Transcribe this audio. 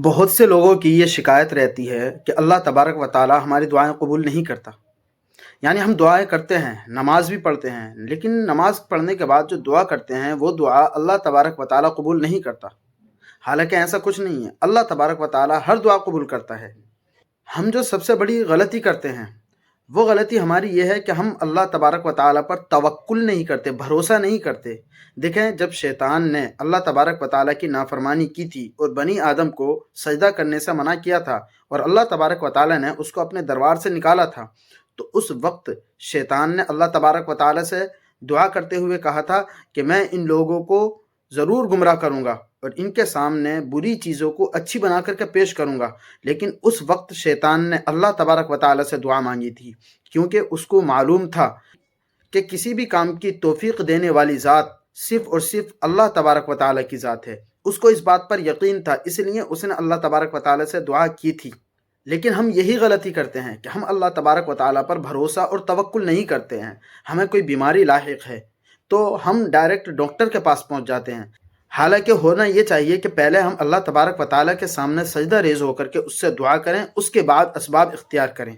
بہت سے لوگوں کی یہ شکایت رہتی ہے کہ اللہ تبارک و تعالی ہماری دعائیں قبول نہیں کرتا۔ یعنی ہم دعائیں کرتے ہیں، نماز بھی پڑھتے ہیں، لیکن نماز پڑھنے کے بعد جو دعا کرتے ہیں وہ دعا اللہ تبارک و تعالی قبول نہیں کرتا۔ حالانکہ ایسا کچھ نہیں ہے، اللہ تبارک و تعالی ہر دعا قبول کرتا ہے۔ ہم جو سب سے بڑی غلطی کرتے ہیں وہ غلطی ہماری یہ ہے کہ ہم اللہ تبارک و تعالی پر توکل نہیں کرتے، بھروسہ نہیں کرتے۔ دیکھیں، جب شیطان نے اللہ تبارک و تعالی کی نافرمانی کی تھی اور بنی آدم کو سجدہ کرنے سے منع کیا تھا اور اللہ تبارک و تعالی نے اس کو اپنے دربار سے نکالا تھا، تو اس وقت شیطان نے اللہ تبارک و تعالی سے دعا کرتے ہوئے کہا تھا کہ میں ان لوگوں کو ضرور گمراہ کروں گا اور ان کے سامنے بری چیزوں کو اچھی بنا کر کے پیش کروں گا۔ لیکن اس وقت شیطان نے اللہ تبارک و تعالی سے دعا مانگی تھی، کیونکہ اس کو معلوم تھا کہ کسی بھی کام کی توفیق دینے والی ذات صرف اور صرف اللہ تبارک و تعالی کی ذات ہے۔ اس کو اس بات پر یقین تھا، اس لیے اس نے اللہ تبارک و تعالی سے دعا کی تھی۔ لیکن ہم یہی غلطی کرتے ہیں کہ ہم اللہ تبارک و تعالی پر بھروسہ اور توکل نہیں کرتے ہیں۔ ہمیں کوئی بیماری لاحق ہے تو ہم ڈائریکٹ ڈاکٹر کے پاس پہنچ جاتے ہیں، حالانکہ ہونا یہ چاہیے کہ پہلے ہم اللہ تبارک و تعالی کے سامنے سجدہ ریز ہو کر کے اس سے دعا کریں، اس کے بعد اسباب اختیار کریں۔